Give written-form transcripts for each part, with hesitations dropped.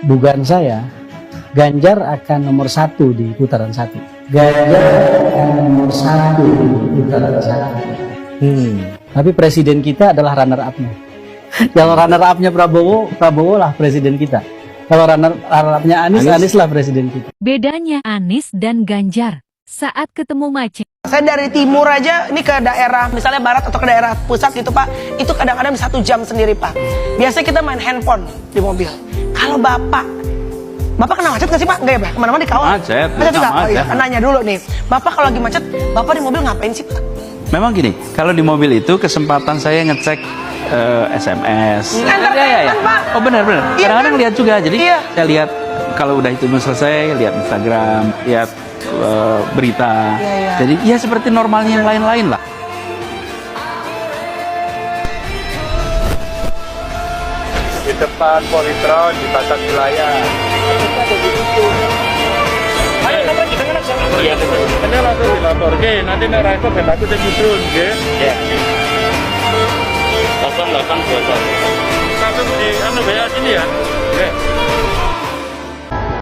dugaan saya Ganjar akan nomor 1 di putaran 1. Ganjar akan nomor 1 di putaran 1. Tapi presiden kita adalah runner up-nya. Kalau runner up-nya Prabowo lah presiden kita. Kalau runner up-nya Anies lah presiden kita. Bedanya Anies dan Ganjar saat ketemu macet. Saya dari timur aja, ini ke daerah, misalnya barat atau ke daerah pusat gitu Pak, itu kadang-kadang 1 jam sendiri Pak. Biasanya kita main handphone di mobil. Kalau Bapak kena macet nggak sih Pak? Enggak ya Pak? Kemana-mana dikawal? Macet juga? Oh iya, nanya dulu nih. Bapak kalau lagi macet, Bapak di mobil ngapain sih Pak? Memang gini, kalau di mobil itu kesempatan saya ngecek SMS. Ya. Oh benar. Iya, Kadang-kadang kan? lihat juga. Jadi Iya. saya lihat kalau udah itu selesai, lihat Instagram, lihat berita. Iya. Jadi ya seperti normalnya yang lain-lain lah. Di depan Politron di batas wilayah. Kita ada di situ. Ayo kita dengan iya, ini langsung dilapor. Oke, nanti merah itu ben aku jadi drone, nggih. Iya. 0821. Langsung di WA sini ya. Oke.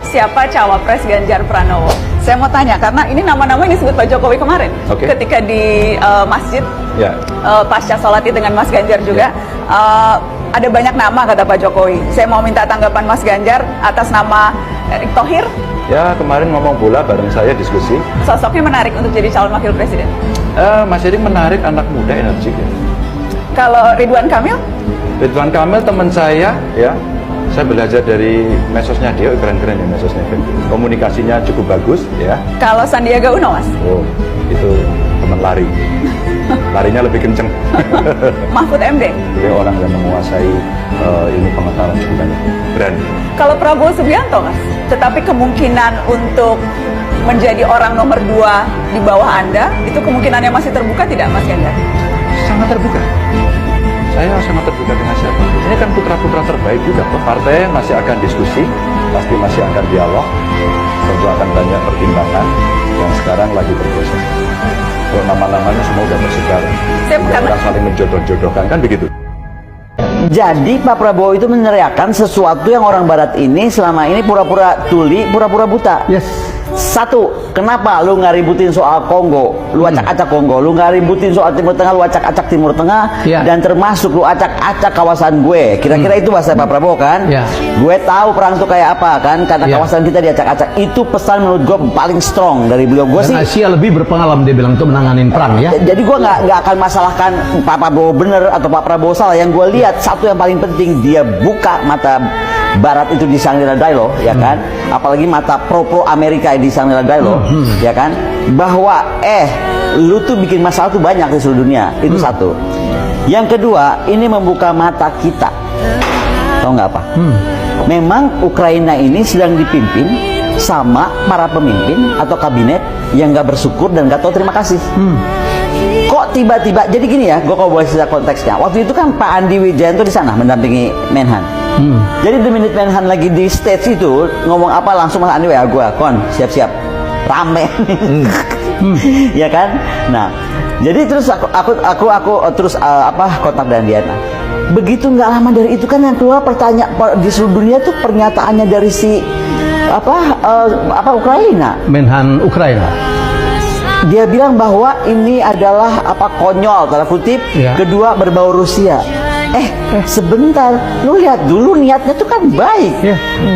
Siapa cawapres Ganjar Pranowo? Saya mau tanya karena ini nama-nama yang disebut Pak Jokowi kemarin, ketika di masjid pasca sholat Id dengan Mas Ganjar juga. Ada banyak nama kata Pak Jokowi. Saya mau minta tanggapan Mas Ganjar atas nama Erick Thohir. Ya, kemarin ngomong bola bareng saya diskusi. Sosoknya menarik untuk jadi calon wakil presiden. Mas Erick menarik, anak muda, energik ya. Kalau Ridwan Kamil? Ridwan Kamil teman saya, ya. Saya belajar dari mesosnya dia, keren-keren ya mesosnya. Komunikasinya cukup bagus, ya. Kalau Sandiaga Uno, Mas? Oh, itu teman lari. Larinya lebih kenceng. Mahfud MD? Dia orang yang menguasai ilmu pengetahuan cukup banyak. Berani. Kalau Prabowo Subianto, Mas? Tetapi kemungkinan untuk menjadi orang nomor 2 di bawah Anda, itu kemungkinannya masih terbuka tidak, Mas Ganjar? Sangat terbuka. Saya sangat terbuka dengan siapa. Ini kan putra-putra terbaik juga. Partai masih akan diskusi, pasti masih akan dialog, tentu akan banyak pertimbangan yang sekarang lagi berproses. Kalau nama-namanya semua sudah bersegar, orang saling menjodoh-jodohkan, kan begitu. Jadi Pak Prabowo itu meneriakan sesuatu yang orang Barat ini selama ini pura-pura tuli, pura-pura buta. Yes. Satu, kenapa lu nggak ributin soal Kongo, lu acak-acak Kongo, lu nggak ributin soal Timur Tengah, lu acak-acak Timur Tengah, dan termasuk lu acak-acak kawasan gue. Kira-kira itu bahasa Pak Prabowo kan? Gue tahu perang itu kayak apa kan, karena kawasan kita diacak-acak. Itu pesan menurut gue paling strong dari beliau. Gue sih Asia lebih berpengalaman dia bilang untuk menanganin perang ya. Jadi gue nggak akan masalahkan Pak Prabowo bener atau Pak Prabowo salah. Yang gue lihat satu yang paling penting, dia buka mata Barat itu di Shangri-La Dialogue, ya kan? Apalagi mata pro Amerika di Shangri-La Dialogue, ya kan? Bahwa lu tuh bikin masalah tuh banyak di seluruh dunia. Itu satu. Yang kedua, ini membuka mata kita. Tahu nggak apa? Memang Ukraina ini sedang dipimpin sama para pemimpin atau kabinet yang nggak bersyukur dan nggak tahu terima kasih. Kok tiba-tiba jadi gini ya? Gue kalau boleh cerita konteksnya. Waktu itu kan Pak Andi Wijayanto di sana mendampingi Menhan. Jadi di menit Menhan lagi di stage itu ngomong apa langsung Mas Andi WA gue, kon siap-siap rame, ya kan? Nah, jadi terus aku terus kontak dengan dia. Nah, begitu nggak lama dari itu kan yang keluar pertanyaan di seluruh dunia tuh pernyataannya dari si Ukraina. Menhan Ukraina. Dia bilang bahwa ini adalah konyol tanda kutip, kedua berbau Rusia. Sebentar, lu lihat dulu niatnya tuh kan baik.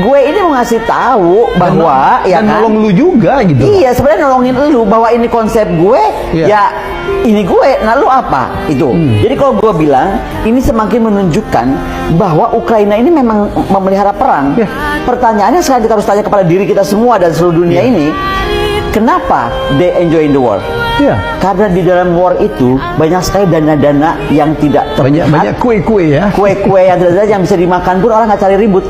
Gue ini mau ngasih tahu bahwa dan nolong lu juga gitu. Iya, sebenarnya nolongin lu bahwa ini konsep gue, ya ini gue, nah lu apa itu. Jadi kalau gue bilang ini semakin menunjukkan bahwa Ukraina ini memang memelihara perang. Pertanyaannya sekarang kita harus tanya kepada diri kita semua dan seluruh dunia ini, kenapa they enjoying the war? Karena di dalam war itu banyak sekali dana-dana yang tidak terlihat. Banyak kue-kue ya. Kue-kue yang tidak terlihat yang bisa dimakan pun orang nggak cari ribut.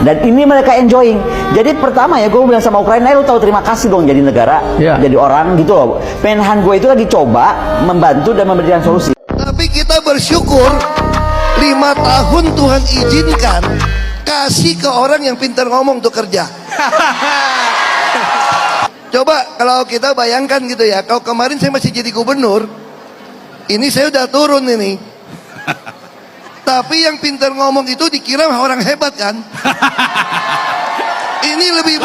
Dan ini mereka enjoying. Jadi pertama ya gue bilang sama Ukraina, lu tahu terima kasih dong jadi negara, jadi orang gitu loh. Menhan gue itu lagi coba membantu dan memberikan solusi. Tapi kita bersyukur 5 tahun Tuhan izinkan kasih ke orang yang pintar ngomong untuk kerja. Coba kalau kita bayangkan gitu ya, kalau kemarin saya masih jadi gubernur, ini saya udah turun ini. Tapi yang pintar ngomong itu dikira orang hebat kan? Ini lebih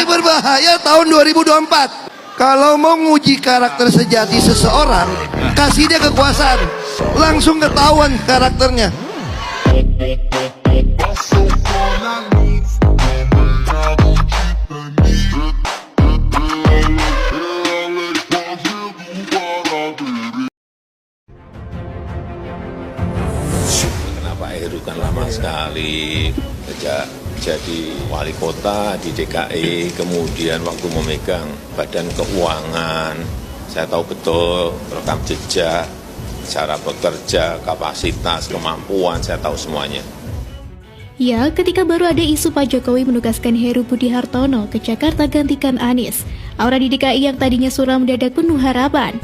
berbahaya tahun 2024. Kalau mau nguji karakter sejati seseorang, kasih dia kekuasaan, langsung ketahuan karakternya. Pak Heru kan lama sekali sejak jadi wali kota di DKI, kemudian waktu memegang badan keuangan, saya tahu betul rekam jejak, cara bekerja, kapasitas, kemampuan, saya tahu semuanya. Ya, ketika baru ada isu Pak Jokowi menugaskan Heru Budi Hartono ke Jakarta gantikan Anies, aura di DKI yang tadinya suram mendadak penuh harapan.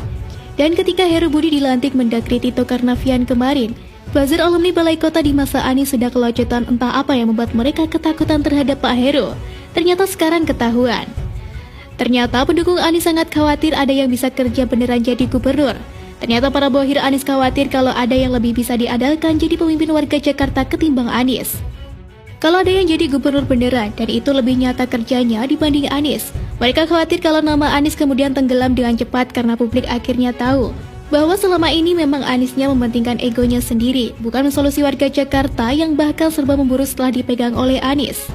Dan ketika Heru Budi dilantik Mendagri Tito Karnavian kemarin, buzzer alumni Balai Kota di masa Anies sudah kelojotan entah apa yang membuat mereka ketakutan terhadap Pak Heru. Ternyata sekarang ketahuan. Ternyata pendukung Anies sangat khawatir ada yang bisa kerja beneran jadi gubernur. Ternyata para bohir Anies khawatir kalau ada yang lebih bisa diandalkan jadi pemimpin warga Jakarta ketimbang Anies. Kalau ada yang jadi gubernur beneran dan itu lebih nyata kerjanya dibanding Anies, mereka khawatir kalau nama Anies kemudian tenggelam dengan cepat karena publik akhirnya tahu bahwa selama ini memang Aniesnya mementingkan egonya sendiri, bukan solusi warga Jakarta yang bahkan serba memburu setelah dipegang oleh Anies.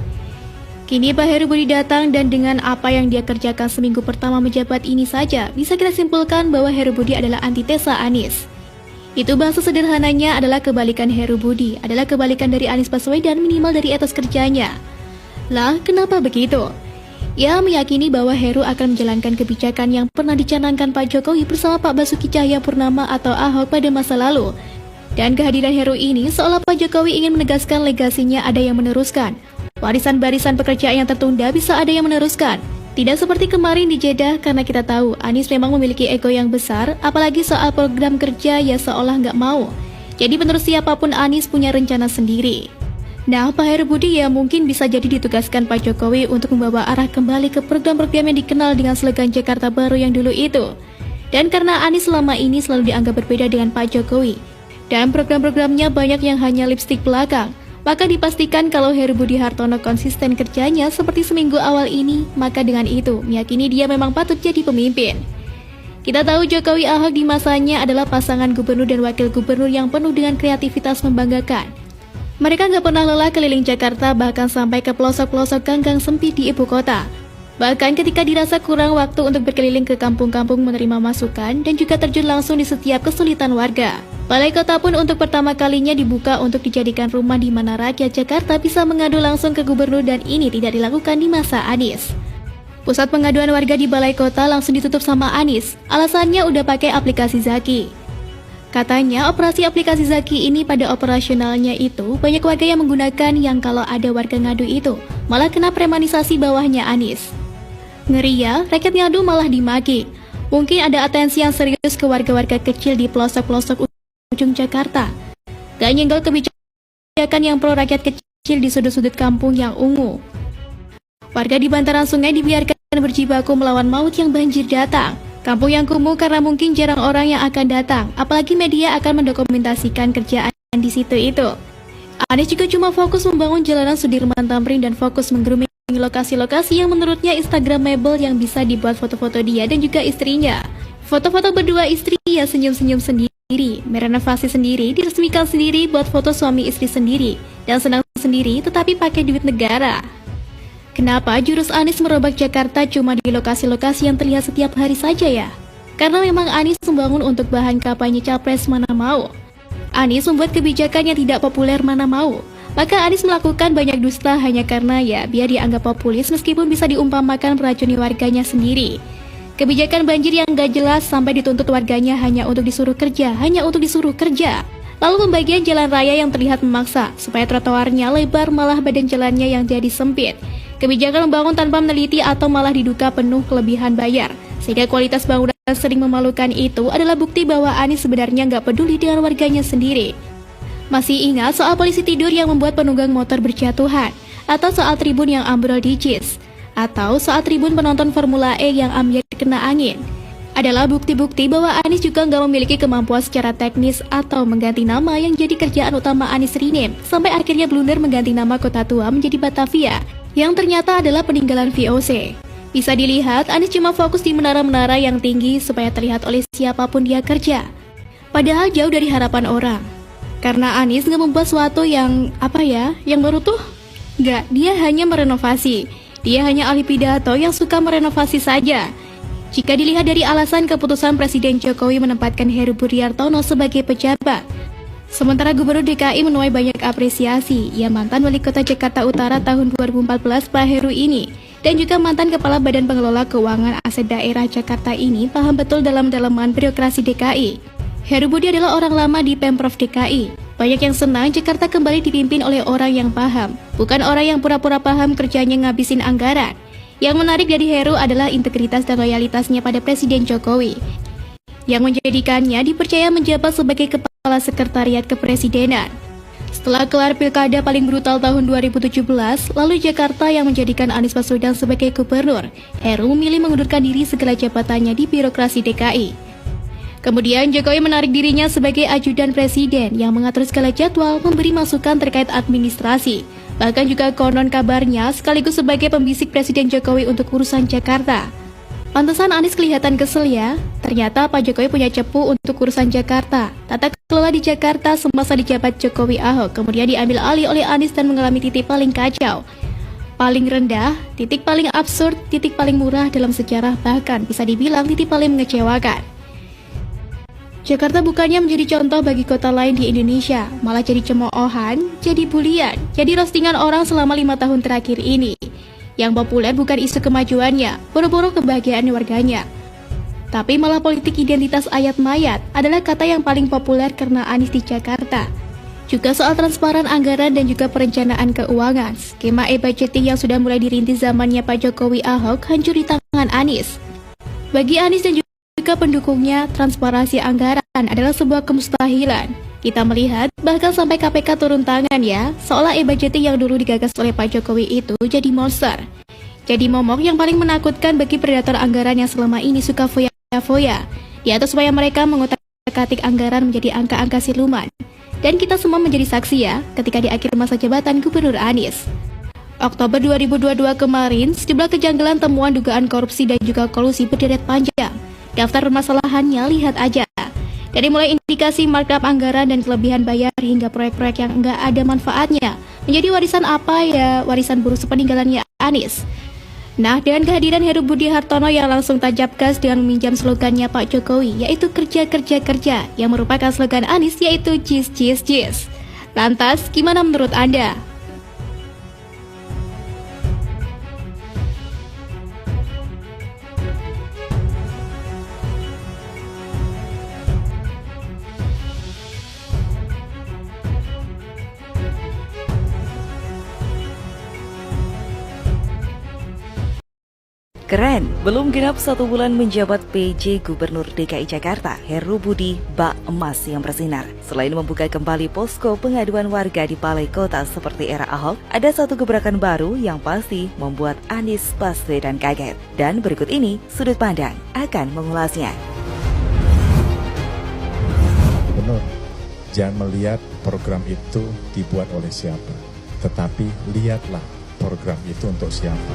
Kini Pak Heru Budi datang dan dengan apa yang dia kerjakan seminggu pertama menjabat ini saja, bisa kita simpulkan bahwa Heru Budi adalah antitesa Anies. Itu bahasa sederhananya adalah kebalikan Heru Budi, adalah kebalikan dari Anies Baswedan minimal dari etos kerjanya. Lah, kenapa begitu? Ia meyakini bahwa Heru akan menjalankan kebijakan yang pernah dicanangkan Pak Jokowi bersama Pak Basuki Cahayapurnama atau Ahok pada masa lalu. Dan kehadiran Heru ini seolah Pak Jokowi ingin menegaskan legasinya ada yang meneruskan. Warisan barisan pekerjaan yang tertunda bisa ada yang meneruskan. Tidak seperti kemarin di Jeddah karena kita tahu Anies memang memiliki ego yang besar, apalagi soal program kerja ya seolah nggak mau. Jadi penerus siapapun Anies punya rencana sendiri. Nah, Pak Heru Budi ya mungkin bisa jadi ditugaskan Pak Jokowi untuk membawa arah kembali ke program-program yang dikenal dengan slogan Jakarta Baru yang dulu itu. Dan karena Anies selama ini selalu dianggap berbeda dengan Pak Jokowi, dan program-programnya banyak yang hanya lipstik belakang, maka dipastikan kalau Heru Budi Hartono konsisten kerjanya seperti seminggu awal ini, maka dengan itu meyakini dia memang patut jadi pemimpin. Kita tahu Jokowi Ahok di masanya adalah pasangan gubernur dan wakil gubernur yang penuh dengan kreativitas membanggakan. Mereka nggak pernah lelah keliling Jakarta bahkan sampai ke pelosok-pelosok gang-gang sempit di ibu kota. Bahkan ketika dirasa kurang waktu untuk berkeliling ke kampung-kampung menerima masukan dan juga terjun langsung di setiap kesulitan warga. Balai Kota pun untuk pertama kalinya dibuka untuk dijadikan rumah di mana rakyat Jakarta bisa mengadu langsung ke gubernur dan ini tidak dilakukan di masa Anies. Pusat pengaduan warga di Balai Kota langsung ditutup sama Anies, alasannya udah pakai aplikasi Zaki. Katanya operasi aplikasi Zaki ini pada operasionalnya itu banyak warga yang menggunakan yang kalau ada warga ngadu itu malah kena premanisasi bawahnya Anies. Ngeri ya, rakyat ngadu malah dimaki. Mungkin ada atensi yang serius ke warga-warga kecil di pelosok-pelosok ujung Jakarta. Gak nyenggol kebijakan yang pro rakyat kecil di sudut-sudut kampung yang ungu. Warga di bantaran sungai dibiarkan berjibaku melawan maut yang banjir datang. Kampung yang kumuh karena mungkin jarang orang yang akan datang, apalagi media akan mendokumentasikan kerjaan di situ itu. Anies juga cuma fokus membangun jalanan Sudirman Tamrin dan fokus menggrooming lokasi-lokasi yang menurutnya instagramable yang bisa dibuat foto-foto dia dan juga istrinya. Foto-foto berdua istri ya senyum-senyum sendiri, merenovasi sendiri, diresmikan sendiri buat foto suami istri sendiri, dan senang sendiri tetapi pakai duit negara. Kenapa jurus Anies merobak Jakarta cuma di lokasi-lokasi yang terlihat setiap hari saja ya? Karena memang Anies membangun untuk bahan kampanye capres mana mau. Anies membuat kebijakan yang tidak populer mana mau. Maka Anies melakukan banyak dusta hanya karena ya biar dianggap populis meskipun bisa diumpamakan meracuni warganya sendiri. Kebijakan banjir yang gak jelas sampai dituntut warganya hanya untuk disuruh kerja, Lalu pembagian jalan raya yang terlihat memaksa supaya trotoarnya lebar malah badan jalannya yang jadi sempit. Kebijakan membangun tanpa meneliti atau malah diduga penuh kelebihan bayar. Sehingga kualitas bangunan sering memalukan itu adalah bukti bahwa Anies sebenarnya nggak peduli dengan warganya sendiri. Masih ingat soal polisi tidur yang membuat penunggang motor berjatuhan? Atau soal tribun yang ambrol di JIS? Atau soal tribun penonton Formula E yang ambyar kena angin? Adalah bukti-bukti bahwa Anies juga nggak memiliki kemampuan secara teknis atau mengganti nama yang jadi kerjaan utama Anies rename, sampai akhirnya blunder mengganti nama kota tua menjadi Batavia. yang ternyata adalah peninggalan VOC. Bisa dilihat, Anies cuma fokus di menara-menara yang tinggi supaya terlihat oleh siapapun dia kerja. Padahal jauh dari harapan orang. Karena Anies nggak membuat sesuatu yang yang baru tuh. Nggak, dia hanya merenovasi. Dia hanya ahli pidato yang suka merenovasi saja. Jika dilihat dari alasan keputusan Presiden Jokowi menempatkan Heru Budi Hartono sebagai pejabat, sementara Gubernur DKI menuai banyak apresiasi, ya mantan Wali Kota Jakarta Utara tahun 2014 Pak Heru ini, dan juga mantan Kepala Badan Pengelola Keuangan Aset Daerah Jakarta ini paham betul dalam dalaman birokrasi DKI. Heru Budi adalah orang lama di Pemprov DKI. Banyak yang senang Jakarta kembali dipimpin oleh orang yang paham, bukan orang yang pura-pura paham kerjanya ngabisin anggaran. Yang menarik dari Heru adalah integritas dan loyalitasnya pada Presiden Jokowi, yang menjadikannya dipercaya menjabat sebagai Kepala Sekretariat Kepresidenan. Setelah kelar pilkada paling brutal tahun 2017, lalu Jakarta yang menjadikan Anies Baswedan sebagai gubernur, Heru memilih mengundurkan diri segala jabatannya di birokrasi DKI. Kemudian Jokowi menarik dirinya sebagai ajudan presiden yang mengatur segala jadwal, memberi masukan terkait administrasi. Bahkan juga konon kabarnya sekaligus sebagai pembisik Presiden Jokowi untuk urusan Jakarta. Pantesan Anies kelihatan kesel ya. Ternyata Pak Jokowi punya cepu untuk urusan Jakarta. Tata kelola di Jakarta semasa dijabat Jokowi Ahok kemudian diambil alih oleh Anies dan mengalami titik paling kacau, paling rendah, titik paling absurd, titik paling murah dalam sejarah, bahkan bisa dibilang titik paling mengecewakan. Jakarta bukannya menjadi contoh bagi kota lain di Indonesia, malah jadi cemoohan, jadi bulian, jadi roastingan orang selama 5 tahun terakhir ini. Yang populer bukan isu kemajuannya, boro-boro kebahagiaan warganya, tapi malah politik identitas ayat mayat adalah kata yang paling populer karena Anies di Jakarta. Juga soal transparan anggaran dan juga perencanaan keuangan, skema e-budgeting yang sudah mulai dirintis zamannya Pak Jokowi Ahok hancur di tangan Anies. Bagi Anies dan juga pendukungnya, transparansi anggaran adalah sebuah kemustahilan. Kita melihat bahkan sampai KPK turun tangan ya, seolah e-budgeting yang dulu digagas oleh Pak Jokowi itu jadi monster. Jadi momok yang paling menakutkan bagi predator anggaran yang selama ini suka foya-foya. Di atas supaya mereka mengutak-atik anggaran menjadi angka-angka siluman. Dan kita semua menjadi saksi ya, ketika di akhir masa jabatan Gubernur Anies. Oktober 2022 kemarin, sejumlah kejanggalan temuan dugaan korupsi dan juga kolusi berderet panjang. Daftar permasalahannya lihat aja. Dari mulai indikasi markup anggaran dan kelebihan bayar hingga proyek-proyek yang enggak ada manfaatnya. Menjadi warisan apa ya? Warisan buruk sepeninggalannya Anies. Nah, dengan kehadiran Heru Budi Hartono yang langsung tancap gas dengan meminjam slogannya Pak Jokowi, yaitu kerja-kerja-kerja, yang merupakan slogan Anies yaitu jis jis jis. Lantas, gimana menurut Anda? Keren, belum genap 1 bulan menjabat PJ Gubernur DKI Jakarta, Heru Budi bak emas yang bersinar. Selain membuka kembali posko pengaduan warga di balai kota seperti era Ahok, ada satu gebrakan baru yang pasti membuat Anies Baswedan kaget. Dan berikut ini sudut pandang akan mengulasnya. Gubernur, jangan melihat program itu dibuat oleh siapa, tetapi lihatlah program itu untuk siapa.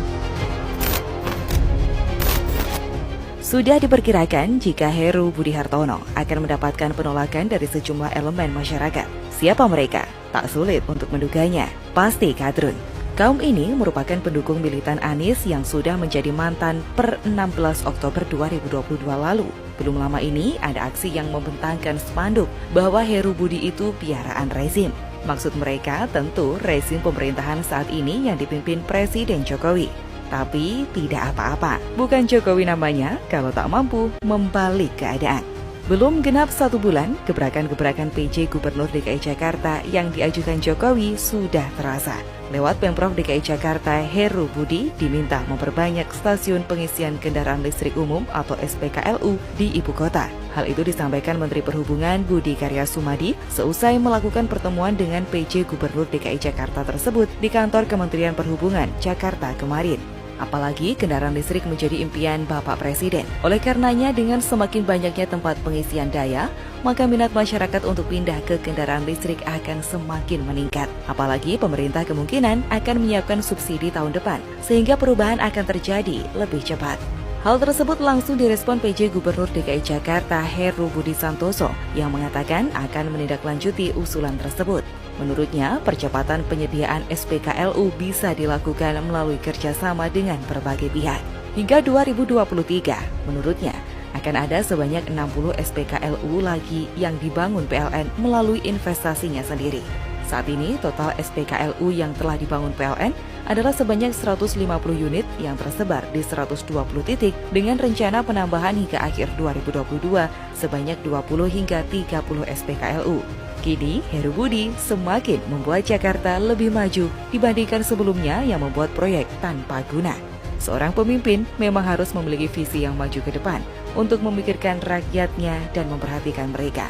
Sudah diperkirakan jika Heru Budi Hartono akan mendapatkan penolakan dari sejumlah elemen masyarakat. Siapa mereka? Tak sulit untuk menduganya, pasti kadrun. Kaum ini merupakan pendukung militan Anies yang sudah menjadi mantan per 16 Oktober 2022 lalu. Belum lama ini ada aksi yang membentangkan spanduk bahwa Heru Budi itu piaraan rezim. Maksud mereka tentu rezim pemerintahan saat ini yang dipimpin Presiden Jokowi. Tapi tidak apa-apa, bukan Jokowi namanya kalau tak mampu membalik keadaan. Belum genap 1 bulan, gebrakan-gebrakan PJ Gubernur DKI Jakarta yang diajukan Jokowi sudah terasa. Lewat Pemprov DKI Jakarta, Heru Budi diminta memperbanyak stasiun pengisian kendaraan listrik umum atau SPKLU di ibu kota. Hal itu disampaikan Menteri Perhubungan Budi Karya Sumadi seusai melakukan pertemuan dengan PJ Gubernur DKI Jakarta tersebut di kantor Kementerian Perhubungan Jakarta kemarin. Apalagi kendaraan listrik menjadi impian Bapak Presiden. Oleh karenanya, dengan semakin banyaknya tempat pengisian daya, maka minat masyarakat untuk pindah ke kendaraan listrik akan semakin meningkat. Apalagi pemerintah kemungkinan akan menyiapkan subsidi tahun depan, sehingga perubahan akan terjadi lebih cepat. Hal tersebut langsung direspon PJ Gubernur DKI Jakarta Heru Budi Santoso yang mengatakan akan menindaklanjuti usulan tersebut. Menurutnya, percepatan penyediaan SPKLU bisa dilakukan melalui kerjasama dengan berbagai pihak. Hingga 2023, menurutnya, akan ada sebanyak 60 SPKLU lagi yang dibangun PLN melalui investasinya sendiri. Saat ini, total SPKLU yang telah dibangun PLN adalah sebanyak 150 unit yang tersebar di 120 titik dengan rencana penambahan hingga akhir 2022 sebanyak 20 hingga 30 SPKLU. Kini, Heru Budi semakin membuat Jakarta lebih maju dibandingkan sebelumnya yang membuat proyek tanpa guna. Seorang pemimpin memang harus memiliki visi yang maju ke depan untuk memikirkan rakyatnya dan memperhatikan mereka.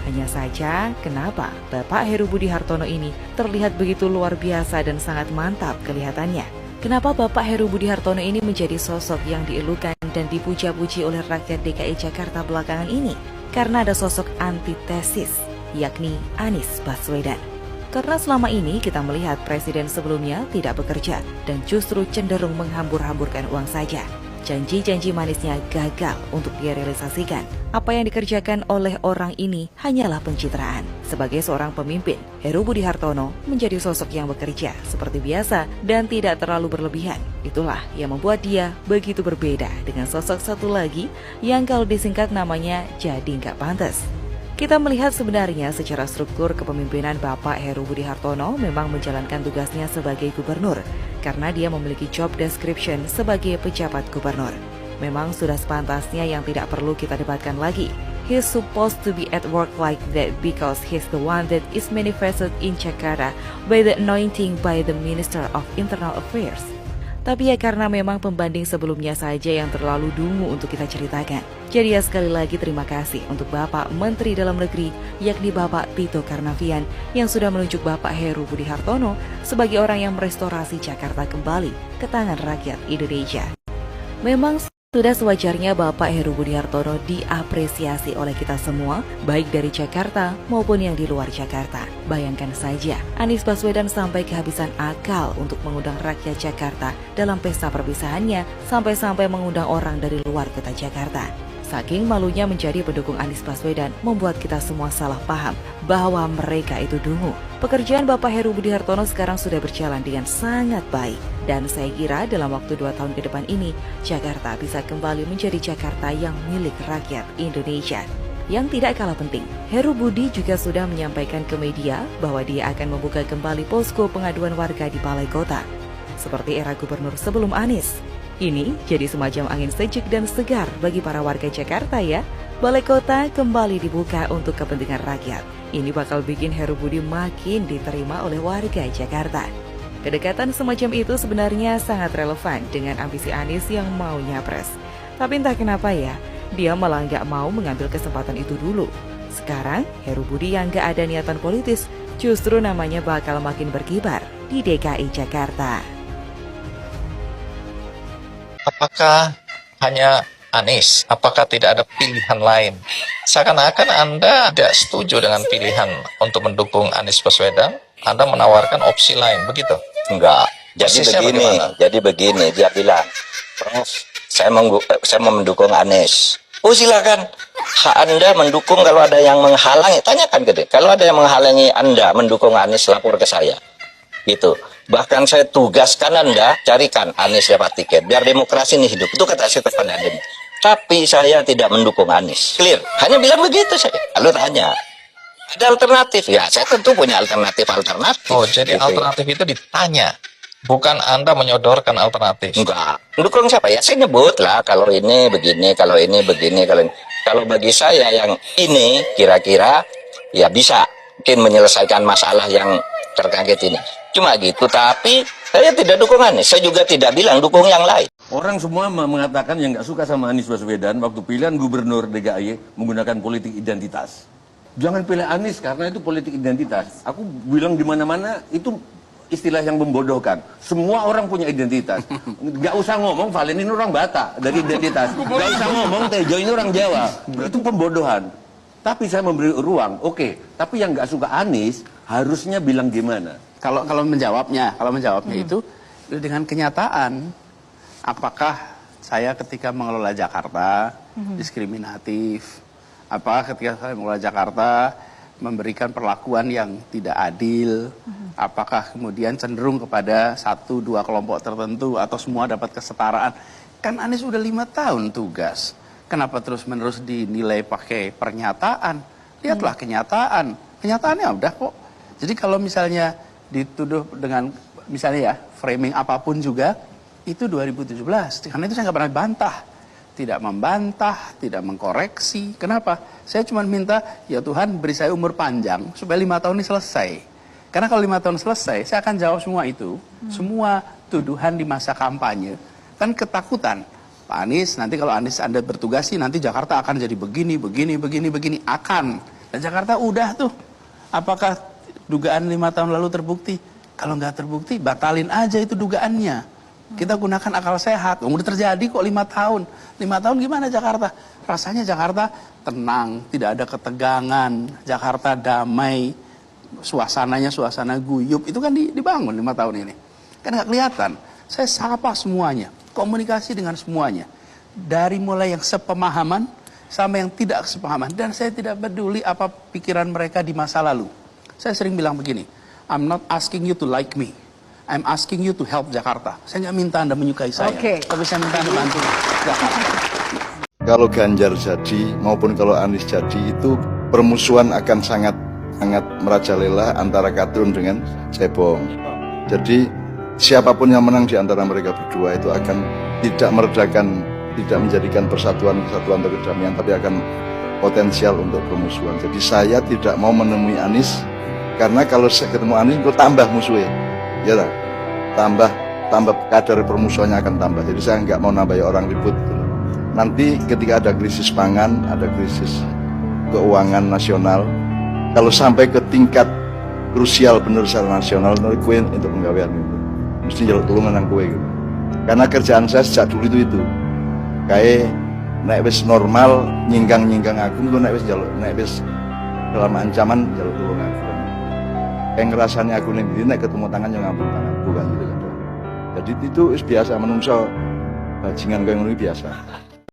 Hanya saja, kenapa Bapak Heru Budi Hartono ini terlihat begitu luar biasa dan sangat mantap kelihatannya? Kenapa Bapak Heru Budi Hartono ini menjadi sosok yang dielukan dan dipuja-puji oleh rakyat DKI Jakarta belakangan ini? Karena ada sosok antitesis, yakni Anies Baswedan. Karena selama ini kita melihat presiden sebelumnya tidak bekerja dan justru cenderung menghambur-hamburkan uang saja. Janji-janji manisnya gagal untuk direalisasikan. Apa yang dikerjakan oleh orang ini hanyalah pencitraan. Sebagai seorang pemimpin, Heru Budi Hartono menjadi sosok yang bekerja seperti biasa dan tidak terlalu berlebihan. Itulah yang membuat dia begitu berbeda dengan sosok satu lagi yang kalau disingkat namanya jadi nggak pantas. Kita melihat sebenarnya secara struktur kepemimpinan Bapak Heru Budi Hartono memang menjalankan tugasnya sebagai gubernur karena dia memiliki job description sebagai pejabat gubernur. Memang sudah sepantasnya yang tidak perlu kita debatkan lagi. He's supposed to be at work like that because he's the one that is manifested in Jakarta by the anointing by the Minister of Internal Affairs. Tapi ya karena memang pembanding sebelumnya saja yang terlalu dungu untuk kita ceritakan. Jadi ya sekali lagi terima kasih untuk Bapak Menteri Dalam Negeri yakni Bapak Tito Karnavian yang sudah menunjuk Bapak Heru Budi Hartono sebagai orang yang merestorasi Jakarta kembali ke tangan rakyat Indonesia. Memang sudah sewajarnya Bapak Heru Budi Hartono diapresiasi oleh kita semua, baik dari Jakarta maupun yang di luar Jakarta. Bayangkan saja, Anies Baswedan sampai kehabisan akal untuk mengundang rakyat Jakarta dalam pesta perpisahannya, sampai-sampai mengundang orang dari luar kota Jakarta. Saking malunya menjadi pendukung Anies Baswedan membuat kita semua salah paham bahwa mereka itu dungu. Pekerjaan Bapak Heru Budi Hartono sekarang sudah berjalan dengan sangat baik. Dan saya kira dalam waktu 2 tahun ke depan ini, Jakarta bisa kembali menjadi Jakarta yang milik rakyat Indonesia. Yang tidak kalah penting, Heru Budi juga sudah menyampaikan ke media bahwa dia akan membuka kembali posko pengaduan warga di Balai Kota. Seperti era gubernur sebelum Anies. Ini jadi semacam angin sejuk dan segar bagi para warga Jakarta ya. Balai Kota kembali dibuka untuk kepentingan rakyat. Ini bakal bikin Heru Budi makin diterima oleh warga Jakarta. Kedekatan semacam itu sebenarnya sangat relevan dengan ambisi Anies yang mau nyapres. Tapi entah kenapa ya, dia malah nggak mau mengambil kesempatan itu dulu. Sekarang, Heru Budi yang nggak ada niatan politis, justru namanya bakal makin berkibar di DKI Jakarta. Apakah hanya Anies? Apakah tidak ada pilihan lain? Seakan-akan Anda tidak setuju dengan pilihan untuk mendukung Anies Baswedan. Anda menawarkan opsi lain, begitu? Enggak. Jadi begini, dia bilang, Prof, saya mau mendukung Anies. Oh silakan, hak Anda mendukung. Kalau ada yang menghalangi, tanyakan ke dia. Kalau ada yang menghalangi Anda mendukung Anies, lapor ke saya. Gitu. Bahkan saya tugaskan Anda carikan Anies dapat tiket biar demokrasi ini hidup. Itu kata saya kepada Anda. Tapi saya tidak mendukung Anies. Clear. Hanya bilang begitu saya. Lalu tanya, ada alternatif? Ya, saya tentu punya alternatif. Oh, jadi gitu. Alternatif itu ditanya. Bukan Anda menyodorkan alternatif. Enggak. Mendukung siapa ya? Saya nyebut lah kalau ini begini, kalau ini begini, kalau ini. Kalau bagi saya yang ini kira-kira ya bisa mungkin menyelesaikan masalah yang terkait ini. Cuma gitu, tapi saya tidak dukung Anies. Saya juga tidak bilang dukung yang lain. Orang semua mengatakan yang nggak suka sama Anies Baswedan waktu pilihan gubernur DKI menggunakan politik identitas. Jangan pilih Anies karena itu politik identitas. Aku bilang di mana-mana itu istilah yang membodohkan. Semua orang punya identitas. Nggak usah ngomong Valen ini orang Batak dari identitas. Nggak usah ngomong Tejo ini orang Jawa. Itu pembodohan. Tapi saya memberi ruang. Oke, tapi yang nggak suka Anies harusnya bilang gimana? Kalau menjawabnya itu dengan kenyataan. Apakah saya ketika mengelola Jakarta diskriminatif? Apakah ketika saya mengelola Jakarta memberikan perlakuan yang tidak adil? Apakah kemudian cenderung kepada 1-2 kelompok tertentu atau semua dapat kesetaraan? Kan Anies udah 5 tahun tugas. Kenapa terus-menerus dinilai pakai pernyataan? Lihatlah kenyataan. Kenyataannya udah kok. Jadi kalau misalnya dituduh dengan misalnya ya framing apapun juga, itu 2017. Karena itu saya nggak pernah bantah. Tidak membantah, tidak mengkoreksi. Kenapa? Saya cuma minta, ya Tuhan beri saya umur panjang supaya 5 tahun ini selesai. Karena kalau 5 tahun selesai, saya akan jawab semua itu. Semua tuduhan di masa kampanye. Kan ketakutan. Pak Anies, nanti kalau Anies Anda bertugas sih, nanti Jakarta akan jadi begini. Akan. Dan Jakarta udah tuh. Apakah dugaan 5 tahun lalu terbukti? Kalau nggak terbukti, batalin aja itu dugaannya. Kita gunakan akal sehat. Udah terjadi kok 5 tahun. 5 tahun gimana Jakarta? Rasanya Jakarta tenang, tidak ada ketegangan. Jakarta damai. Suasananya suasana guyup. Itu kan dibangun 5 tahun ini. Kan nggak kelihatan. Saya sapa semuanya. Komunikasi dengan semuanya. Dari mulai yang sepemahaman sama yang tidak sepemahaman. Dan saya tidak peduli apa pikiran mereka di masa lalu. Saya sering bilang begini. I'm not asking you to like me. I'm asking you to help Jakarta. Saya nggak minta Anda menyukai saya, tapi saya minta Anda bantu Jakarta. Kalau Ganjar jadi maupun kalau Anies jadi itu permusuhan akan sangat merajalela antara Kadrun dengan Cebong. Jadi siapapun yang menang di antara mereka berdua itu akan tidak meredakan, tidak menjadikan persatuan atau kedamaian, tapi akan potensial untuk permusuhan. Jadi saya tidak mau menemui Anies karena kalau saya ketemu Anies itu tambah musuhnya. Ya tak? Tambah kadar permusuhannya akan tambah. Jadi saya nggak mau nambah orang ribut. Nanti ketika ada krisis pangan, ada krisis keuangan nasional, kalau sampai ke tingkat krusial benar secara nasional, kue untuk penggawean itu mesti jaluk tulungan nang kue gitu. Karena kerjaan saya sejak dulu itu kayak naik wis normal nyinggang aku, itu naik wis dalam ancaman jaluk tulungan aku. Kayak ngerasanya aku nih naik ketemu tangan yang ngambung tangan bukan gitu kan. Jadi itu biasa menungso bajingan kayak ngono biasa.